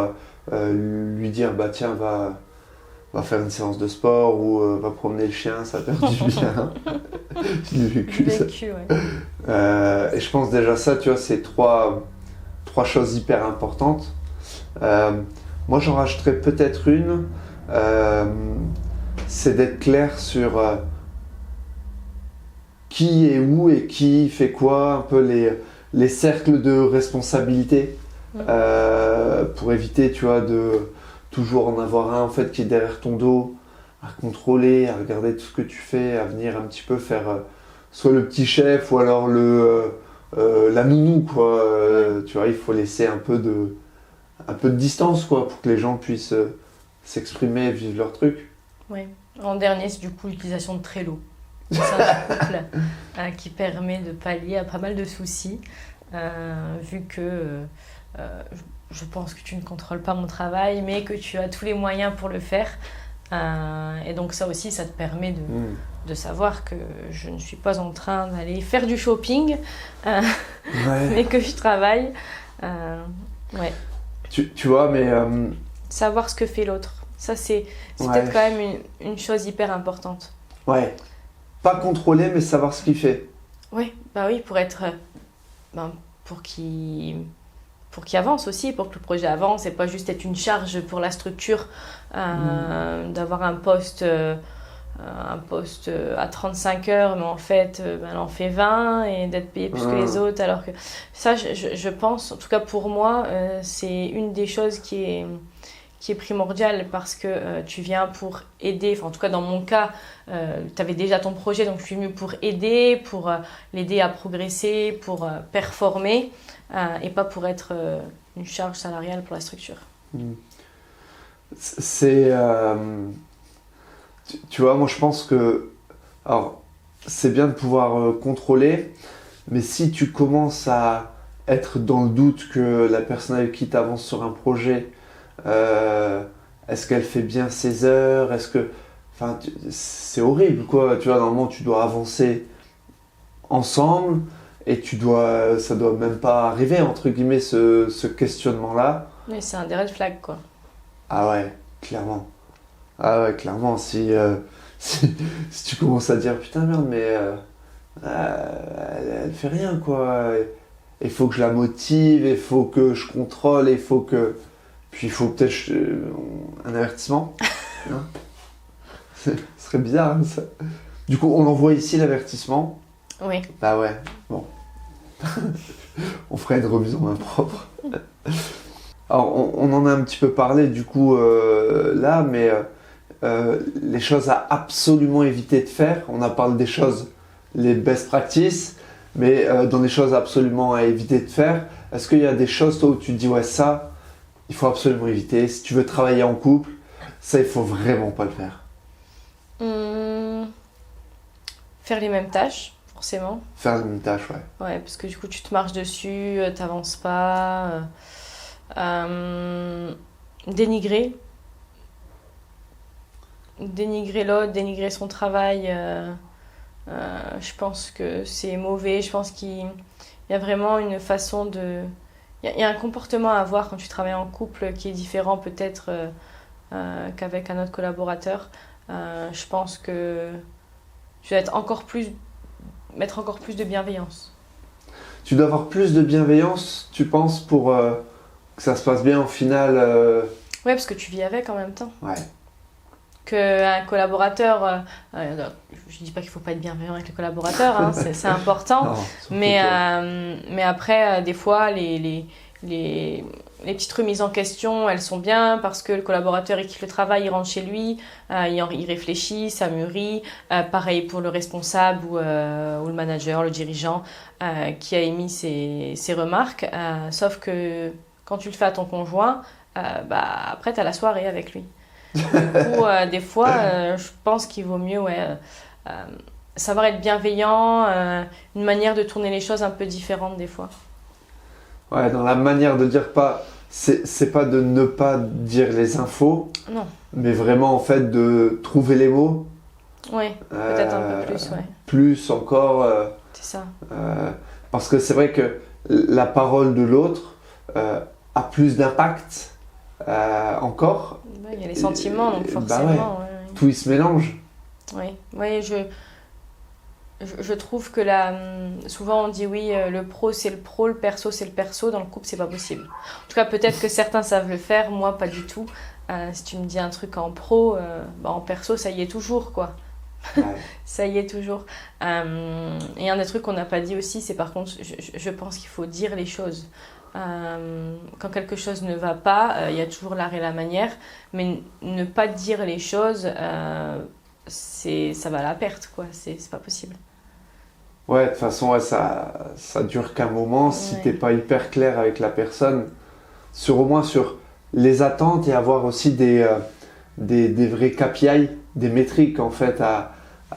lui dire tiens, va faire une séance de sport ou va promener le chien, ça va faire du bien. Je l'ai vécu, ça. Ouais. Et je pense déjà ça, tu vois, c'est trois choses hyper importantes. Moi, j'en rajouterais peut-être une, c'est d'être clair sur qui est où et qui fait quoi, un peu les cercles de responsabilité, pour éviter, tu vois, de toujours en avoir un en fait qui est derrière ton dos, à contrôler, à regarder tout ce que tu fais, à venir un petit peu faire soit le petit chef ou alors la nounou, quoi. Tu vois, il faut laisser un peu de distance, quoi, pour que les gens puissent s'exprimer et vivre leur truc. Oui. En dernier, c'est du coup l'utilisation de Trello. C'est un couple qui permet de pallier à pas mal de soucis, vu que je pense que tu ne contrôles pas mon travail, mais que tu as tous les moyens pour le faire. Et donc ça aussi, ça te permet de savoir que je ne suis pas en train d'aller faire du shopping, mais que je travaille. Ouais. Tu vois, mais... Savoir ce que fait l'autre. Ça, c'est peut-être quand même une chose hyper importante. Ouais. Pas contrôler, mais savoir ce qu'il fait. Oui, pour être... pour qu'il avance aussi, pour que le projet avance, et pas juste être une charge pour la structure, d'avoir un poste à 35 heures, mais en fait, elle en fait 20, et d'être payé plus que les autres, alors que... Ça, je pense, en tout cas pour moi, c'est une des choses qui est primordiale, parce que tu viens pour aider, enfin en tout cas dans mon cas, tu avais déjà ton projet, donc je suis venue pour aider, pour l'aider à progresser, pour performer, et pas pour être une charge salariale pour la structure. C'est... tu vois, moi je pense que... Alors, c'est bien de pouvoir contrôler, mais si tu commences à être dans le doute que la personne avec qui tu avances sur un projet, est-ce qu'elle fait bien ses heures, est-ce que... Enfin, c'est horrible, quoi. Tu vois, normalement, tu dois avancer ensemble et ça doit même pas arriver, entre guillemets, ce questionnement-là. Mais c'est un des red flags, quoi. Ah ouais, clairement. Ah ouais, clairement, si tu commences à dire putain merde, mais elle fait rien, quoi. Il faut que je la motive, il faut que je contrôle, il faut que... Puis il faut peut-être un avertissement. Hein. Ce serait bizarre, hein, ça. Du coup, on envoie ici l'avertissement. Oui. Bah ouais, bon. On ferait une remise en main propre. Alors, on en a un petit peu parlé du coup là, mais les choses à absolument éviter de faire. On a parlé des choses, les best practices, Mais dans les choses absolument à éviter de faire, est-ce qu'il y a des choses toi où tu te dis ouais ça, il faut absolument éviter. Si tu veux travailler en couple, ça il faut vraiment pas le faire. Hum, Faire les mêmes tâches, forcément. Faire une tâche, ouais. Ouais, parce que du coup, tu te marches dessus, t'avances pas. Dénigrer. Dénigrer l'autre, dénigrer son travail. Je pense que c'est mauvais. Je pense qu'il y a vraiment une façon de... Il y a un comportement à avoir quand tu travailles en couple qui est différent peut-être qu'avec un autre collaborateur. Je pense que tu dois être mettre encore plus de bienveillance. Tu dois avoir plus de bienveillance, tu penses, pour que ça se passe bien au final. Ouais, parce que tu vis avec en même temps. Ouais. Qu'un collaborateur, je dis pas qu'il faut pas être bienveillant avec les collaborateurs, hein, c'est important, Non, mais après, des fois, les petites remises en question, elles sont bien parce que le collaborateur, il quitte le travail, il rentre chez lui, il réfléchit, ça mûrit. Pareil pour le responsable ou le manager, le dirigeant qui a émis ses remarques. Sauf que quand tu le fais à ton conjoint, après, tu as la soirée avec lui. Du coup, des fois, je pense qu'il vaut mieux savoir être bienveillant, une manière de tourner les choses un peu différente des fois. Ouais, dans la manière de dire pas, c'est pas de ne pas dire les infos, Non. mais vraiment en fait de trouver les mots. Oui, peut-être un peu plus, ouais. Plus encore. C'est ça. Parce que c'est vrai que la parole de l'autre a plus d'impact encore. Ouais, il y a les sentiments, donc forcément. Ouais. Ouais. Tout il se mélange. Oui, ouais, je trouve que souvent on dit oui, le pro c'est le pro, le perso c'est le perso, dans le couple c'est pas possible. En tout cas, peut-être que certains savent le faire, moi pas du tout. Si tu me dis un truc en pro, en perso ça y est toujours quoi. Ouais. Ça y est toujours. Et un des trucs qu'on n'a pas dit aussi, c'est par contre, je pense qu'il faut dire les choses. Quand quelque chose ne va pas, il y a toujours l'art et la manière, mais ne pas dire les choses, ça va à la perte, quoi. C'est pas possible. Ouais, de toute façon, ouais, ça dure qu'un moment. Si t'es pas hyper clair avec la personne, au moins sur les attentes et avoir aussi des vrais KPI, des métriques en fait à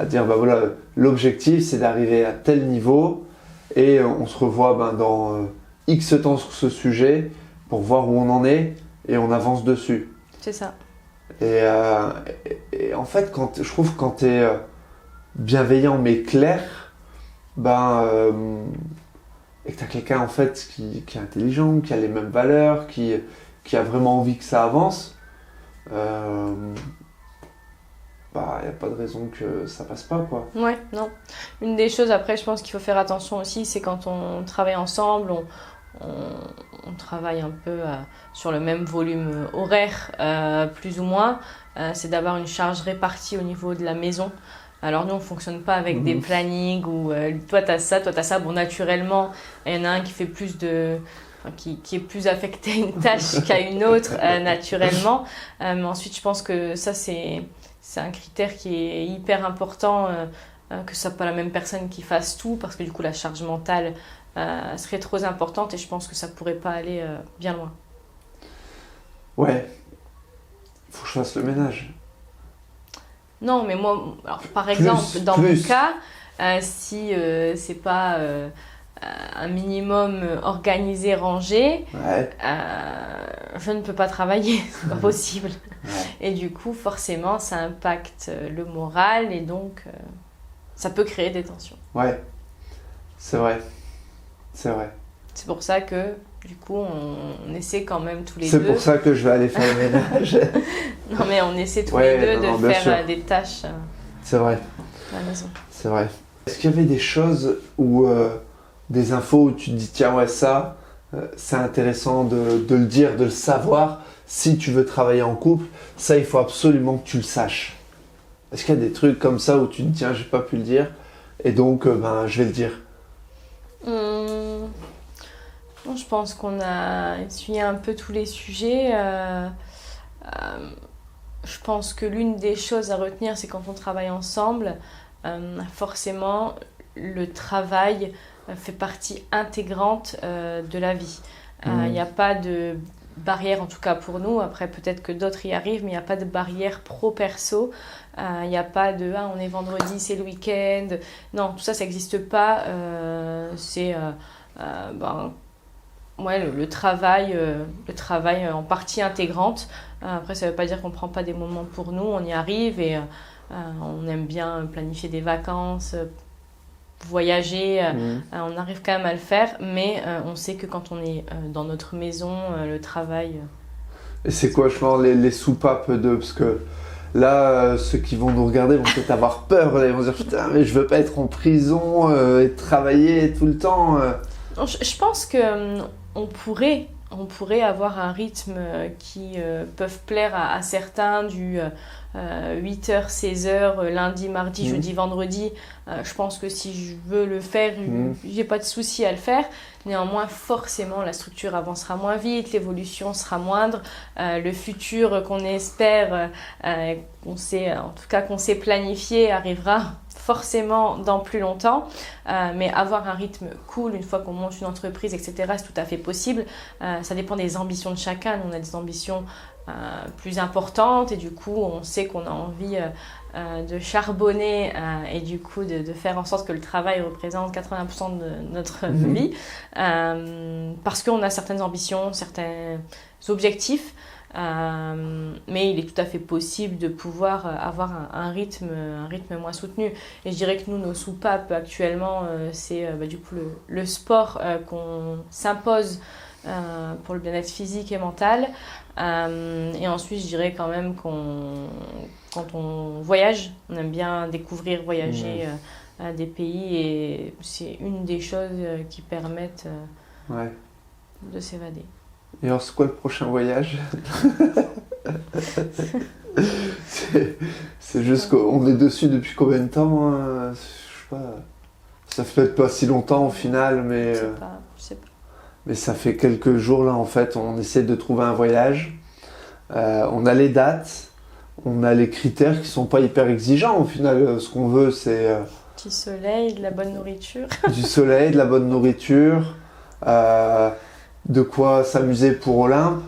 dire, voilà, l'objectif c'est d'arriver à tel niveau et on se revoit dans X temps sur ce sujet pour voir où on en est et on avance dessus. C'est ça. Et en fait, je trouve que quand tu es bienveillant mais clair, et que tu as quelqu'un en fait qui est intelligent, qui a les mêmes valeurs, qui a vraiment envie que ça avance, il n'y a pas de raison que ça passe pas, quoi. Ouais, non. Une des choses après, je pense qu'il faut faire attention aussi, c'est quand on travaille ensemble, on travaille un peu sur le même volume horaire, plus ou moins, c'est d'avoir une charge répartie au niveau de la maison. Alors nous, on ne fonctionne pas avec des plannings où toi, tu as ça. Bon, naturellement, il y en a un qui fait qui est plus affecté à une tâche qu'à une autre, naturellement. Mais ensuite, je pense que ça, c'est un critère qui est hyper important, que ce soit pas la même personne qui fasse tout, parce que du coup, la charge mentale serait trop importante et je pense que ça pourrait pas aller bien loin. Ouais, faut que je fasse le ménage. Non, mais moi, alors, par exemple, dans mon cas, si c'est pas un minimum organisé, rangé, je ne peux pas travailler, c'est pas possible. Ouais. Et du coup, forcément, ça impacte le moral et donc ça peut créer des tensions. Ouais, c'est vrai. C'est vrai. C'est pour ça que, du coup, on essaie quand même tous les deux. C'est pour ça que je vais aller faire le ménage. Non, mais on essaie tous les deux de faire des tâches c'est vrai. à la maison. C'est vrai. Est-ce qu'il y avait des choses ou des infos où tu te dis, tiens, ouais, ça, c'est intéressant de le dire, de le savoir. Si tu veux travailler en couple, ça, il faut absolument que tu le saches. Est-ce qu'il y a des trucs comme ça où tu te dis, tiens, j'ai pas pu le dire et donc, je vais le dire? Je pense qu'on a essuyé un peu tous les sujets. Je pense que l'une des choses à retenir, c'est quand on travaille ensemble, forcément, le travail fait partie intégrante de la vie. Il n'y a pas de barrière, en tout cas pour nous. Après, peut-être que d'autres y arrivent, mais il n'y a pas de barrière pro-perso. Il n'y a pas de « on est vendredi, c'est le week-end ». Non, tout ça, ça n'existe pas. Le travail en partie intégrante. Après, ça ne veut pas dire qu'on ne prend pas des moments pour nous. On y arrive et on aime bien planifier des vacances, voyager, on arrive quand même à le faire, mais on sait que quand on est dans notre maison, le travail... Et c'est quoi, je pense, les soupapes parce que là, ceux qui vont nous regarder vont peut-être avoir peur, ils vont dire « Putain, mais je veux pas être en prison et travailler tout le temps. » Je pense que on pourrait avoir un rythme qui peuvent plaire à certains du 8h, 16h, lundi, mardi, jeudi, vendredi. Je pense que si je veux le faire, j'ai pas de souci à le faire. Néanmoins, forcément, la structure avancera moins vite, l'évolution sera moindre. Le futur qu'on espère, qu'on sait planifier, arrivera forcément dans plus longtemps, mais avoir un rythme cool une fois qu'on monte une entreprise, etc., c'est tout à fait possible. Ça dépend des ambitions de chacun. Nous, on a des ambitions plus importantes et du coup, on sait qu'on a envie de charbonner et du coup de faire en sorte que le travail représente 80% de notre vie parce qu'on a certaines ambitions, certains objectifs. Mais il est tout à fait possible de pouvoir avoir un rythme moins soutenu. Et je dirais que nous, nos soupapes actuellement, c'est du coup le sport qu'on s'impose pour le bien-être physique et mental. Et ensuite, je dirais quand même quand on voyage, on aime bien découvrir, voyager des pays et c'est une des choses qui permettent de s'évader. Et alors, c'est quoi le prochain voyage? c'est juste qu'on est dessus depuis combien de temps? Je sais pas. Ça fait peut-être pas si longtemps au final, mais... Je sais pas. Mais ça fait quelques jours là, en fait, on essaie de trouver un voyage. On a les dates, on a les critères qui sont pas hyper exigeants. Au final, ce qu'on veut, c'est... Du soleil, de la bonne nourriture. Du soleil, de la bonne nourriture. De quoi s'amuser pour Olympe.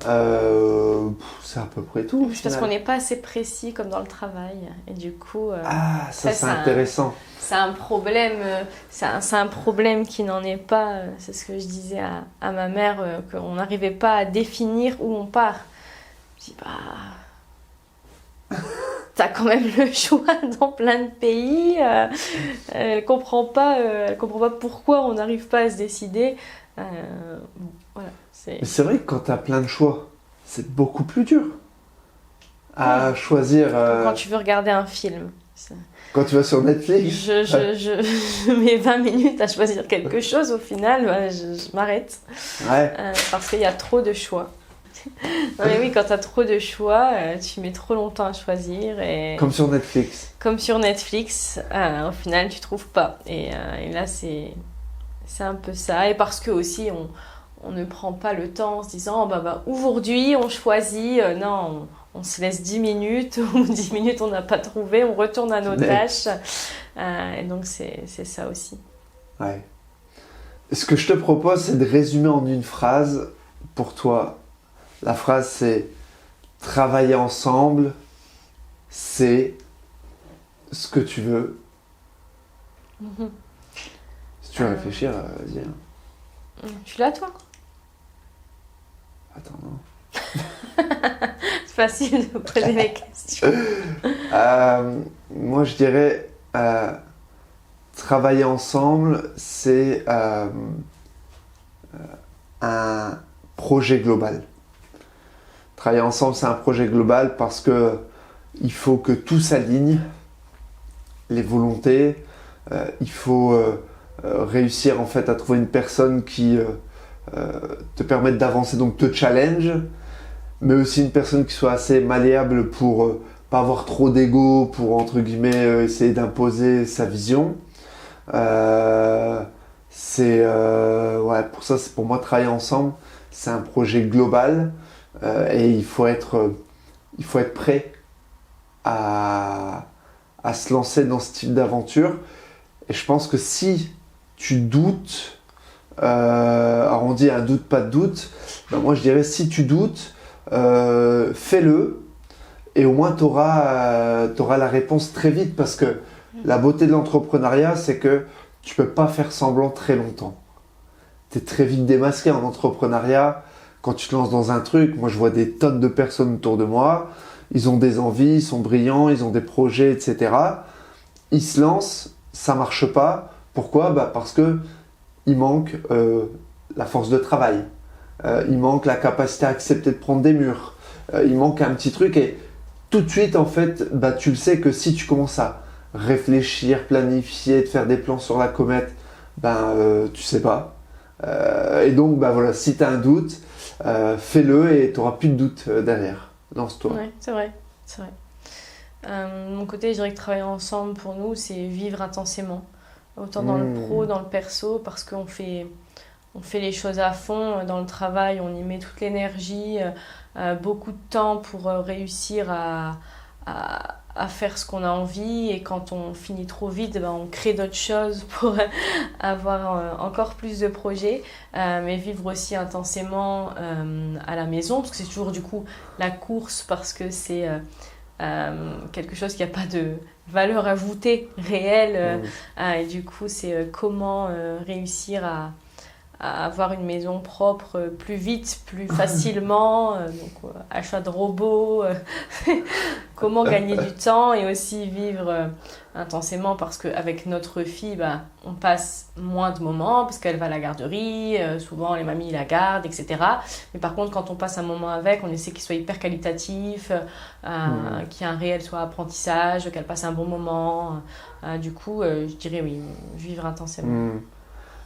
C'est à peu près tout. C'est parce qu'on n'est pas assez précis comme dans le travail. Et du coup... ça c'est intéressant. C'est un problème, c'est un problème qui n'en est pas. C'est ce que je disais à ma mère, qu'on n'arrivait pas à définir où on part. Je dis, t'as quand même le choix dans plein de pays. Elle comprend pas pourquoi on n'arrive pas à se décider. Voilà, Mais c'est vrai que quand t'as plein de choix, c'est beaucoup plus dur à choisir. Quand tu veux regarder un film. Quand tu vas sur Netflix, je mets 20 minutes à choisir quelque chose, au final, je m'arrête. Parce qu'il y a trop de choix. Non, mais oui, quand tu as trop de choix, tu mets trop longtemps à choisir. Comme sur Netflix. Comme sur Netflix, au final, tu trouves pas. Et là, c'est un peu ça. Et parce que aussi, on ne prend pas le temps en se disant aujourd'hui, on choisit. Non, on se laisse 10 minutes, ou 10 minutes on n'a pas trouvé, on retourne à nos tâches. Et donc c'est ça aussi. Ouais. Ce que je te propose, c'est de résumer en une phrase pour toi. La phrase, c'est « Travailler ensemble, c'est ce que tu veux. » Si tu veux réfléchir, vas-y. Tu l'as, toi? Attends, non. C'est facile de poser les questions. Moi, je dirais travailler ensemble, c'est un projet global. Travailler ensemble, c'est un projet global parce que il faut que tout s'aligne, les volontés. Il faut réussir en fait à trouver une personne qui te permette d'avancer, donc te challenge, mais aussi une personne qui soit assez malléable pour pas avoir trop d'ego, pour entre guillemets essayer d'imposer sa vision. Pour ça, c'est pour moi travailler ensemble, c'est un projet global et il faut être prêt à se lancer dans ce type d'aventure. Et je pense que si tu doutes, alors on dit un doute, pas de doute, ben moi je dirais si tu doutes, fais-le et au moins tu auras la réponse très vite parce que la beauté de l'entrepreneuriat, c'est que tu peux pas faire semblant très longtemps. Tu es très vite démasqué en entrepreneuriat. Quand tu te lances dans un truc, moi je vois des tonnes de personnes autour de moi, ils ont des envies, ils sont brillants, ils ont des projets, etc. Ils se lancent, ça marche pas. Pourquoi? Parce que il manque la force de travail, il manque la capacité à accepter de prendre des murs, il manque un petit truc et tout de suite en fait, tu le sais que si tu commences à réfléchir, planifier, de faire des plans sur la comète, tu sais pas. Et donc voilà, si tu as un doute, fais-le et tu n'auras plus de doute derrière. Lance-toi. Ouais, c'est vrai, c'est vrai. De mon côté, je dirais que travailler ensemble pour nous, c'est vivre intensément. Autant dans le pro, dans le perso, parce qu'on fait les choses à fond. Dans le travail, on y met toute l'énergie, beaucoup de temps pour réussir à faire ce qu'on a envie. Et quand on finit trop vite, on crée d'autres choses pour avoir encore plus de projets. Mais vivre aussi intensément à la maison, parce que c'est toujours du coup la course, parce que c'est quelque chose qui n'a pas de valeur ajoutée réelle. Et du coup, c'est comment réussir à avoir une maison propre plus vite, plus facilement, donc achat de robots, comment gagner du temps et aussi vivre intensément parce qu'avec notre fille, on passe moins de moments parce qu'elle va à la garderie, souvent les mamies la gardent, etc. Mais par contre, quand on passe un moment avec, on essaie qu'il soit hyper qualitatif, qu'il y ait un réel soit apprentissage, qu'elle passe un bon moment. Du coup, je dirais oui, vivre intensément.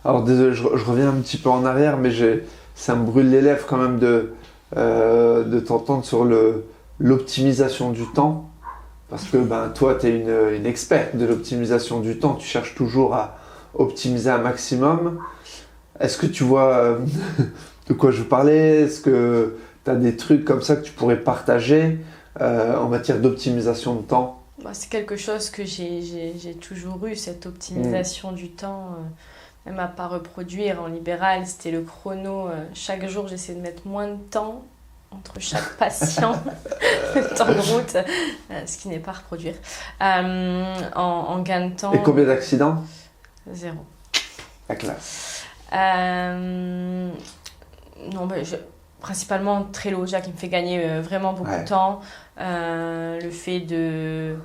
Alors désolé, je reviens un petit peu en arrière, mais ça me brûle les lèvres quand même de t'entendre sur l'optimisation du temps. Parce que toi, tu es une experte de l'optimisation du temps, tu cherches toujours à optimiser un maximum. Est-ce que tu vois de quoi je parlais? Est-ce que tu as des trucs comme ça que tu pourrais partager en matière d'optimisation de temps? C'est quelque chose que j'ai toujours eu, cette optimisation du temps. Même à pas reproduire en libéral, c'était le chrono. Chaque jour, j'essaie de mettre moins de temps entre chaque patient, le temps de route, ce qui n'est pas reproduire. En gain de temps. Et combien d'accidents? 0. La classe. Non, principalement Trello, déjà, qui me fait gagner vraiment beaucoup de temps. Le fait de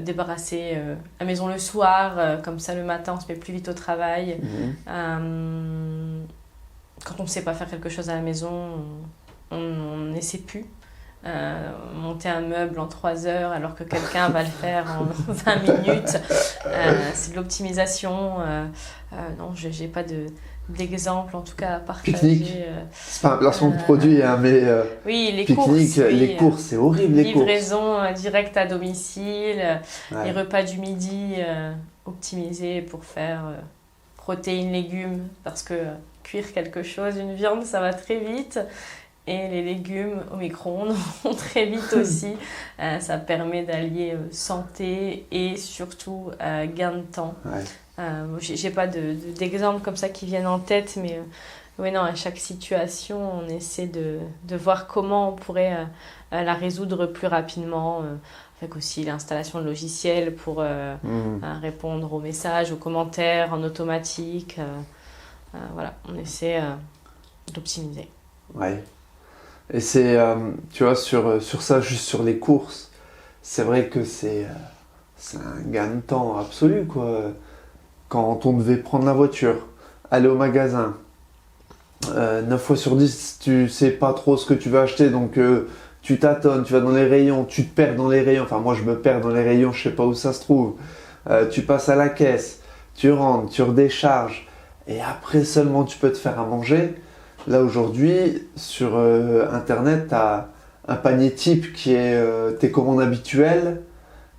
débarrasser la maison le soir, comme ça le matin on se met plus vite au travail. Quand on ne sait pas faire quelque chose à la maison, on n'essaie plus. Monter un meuble en 3 heures alors que quelqu'un va le faire en 20 minutes, c'est de l'optimisation. Non, j'ai pas d'exemple en tout cas à partager. Pique-nique, c'est pas un placement de produit, mais oui, les pique-nique, courses, les courses, c'est horrible les courses. Livraison directe à domicile, les repas du midi optimisés pour faire protéines, légumes, parce que cuire quelque chose, une viande, ça va très vite. Et les légumes au micro-ondes vont très vite aussi. Ça permet d'allier santé et surtout gain de temps. J'ai pas d'exemple comme ça qui viennent en tête, mais non, à chaque situation, on essaie de voir comment on pourrait la résoudre plus rapidement. Avec aussi l'installation de logiciels pour répondre aux messages, aux commentaires en automatique. Voilà, on essaie d'optimiser. Ouais. Et c'est, tu vois, sur ça, juste sur les courses, c'est vrai que c'est un gain de temps absolu, quoi. Quand on devait prendre la voiture, aller au magasin, 9 fois sur 10, tu sais pas trop ce que tu vas acheter, donc tu tâtonnes, tu vas dans les rayons, tu te perds dans les rayons. Enfin, moi, je me perds dans les rayons, je sais pas où ça se trouve. Tu passes à la caisse, tu rentres, tu redécharges, et après seulement tu peux te faire à manger. Là, aujourd'hui, sur Internet, tu as un panier type qui est tes commandes habituelles.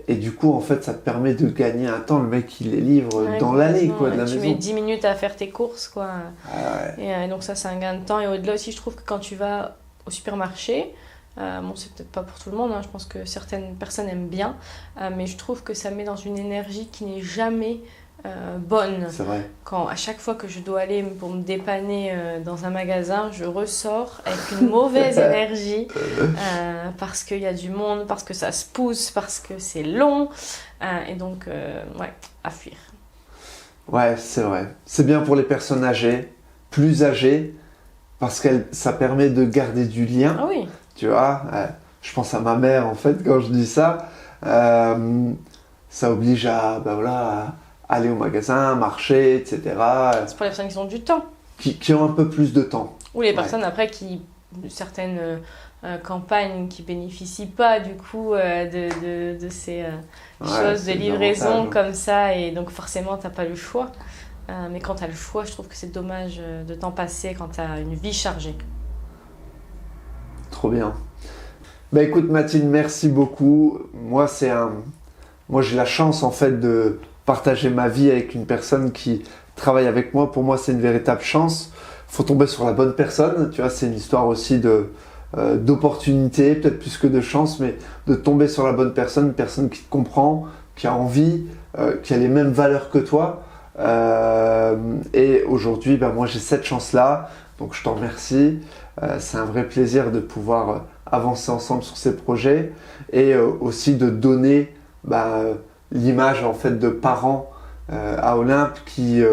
Et du coup, en fait, ça te permet de gagner un temps. Le mec, il les livre dans l'allée, quoi, de la maison. Tu mets 10 minutes à faire tes courses, quoi. Et donc ça, c'est un gain de temps. Et au-delà aussi, je trouve que quand tu vas au supermarché, c'est peut-être pas pour tout le monde, je pense que certaines personnes aiment bien, mais je trouve que ça met dans une énergie qui n'est jamais bonne. C'est vrai. Quand à chaque fois que je dois aller pour me dépanner dans un magasin, je ressors avec une mauvaise énergie parce qu'il y a du monde, parce que ça se pousse, parce que c'est long. Et donc, ouais, à fuir. Ouais, c'est vrai. C'est bien pour les personnes âgées, plus âgées, parce que ça permet de garder du lien. Ah oui. Tu vois, je pense à ma mère en fait quand je dis ça. Ça oblige à aller au magasin, marcher, etc. C'est pour les personnes qui ont du temps. Qui ont un peu plus de temps. Ou les personnes après qui, certaines campagnes qui bénéficient pas du coup de ces choses de livraison comme ça. Et donc forcément, tu n'as pas le choix. Mais quand tu as le choix, je trouve que c'est dommage de temps passer quand tu as une vie chargée. Trop bien. Bah écoute Mathilde, merci beaucoup. Moi j'ai la chance en fait de partager ma vie avec une personne qui travaille avec moi. Pour moi, c'est une véritable chance. Faut tomber sur la bonne personne. Tu vois, c'est une histoire aussi d'opportunité, peut-être plus que de chance, mais de tomber sur la bonne personne, une personne qui te comprend, qui a envie, qui a les mêmes valeurs que toi. Et aujourd'hui, moi j'ai cette chance-là, donc je t'en remercie. C'est un vrai plaisir de pouvoir avancer ensemble sur ces projets et aussi de donner l'image en fait de parents à Olympe qui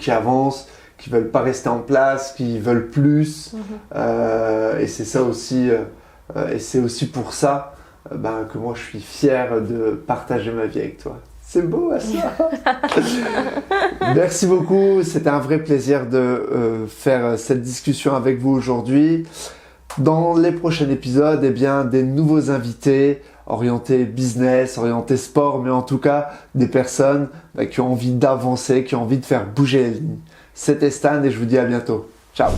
avancent, qui veulent pas rester en place, qui veulent plus. Et c'est ça aussi, et c'est aussi pour ça que moi je suis fier de partager ma vie avec toi. C'est beau ça. Merci beaucoup, c'était un vrai plaisir de faire cette discussion avec vous aujourd'hui. Dans les prochains épisodes, des nouveaux invités orientés business, orientés sport, mais en tout cas des personnes qui ont envie d'avancer, qui ont envie de faire bouger les lignes. C'était Stan et je vous dis à bientôt. Ciao.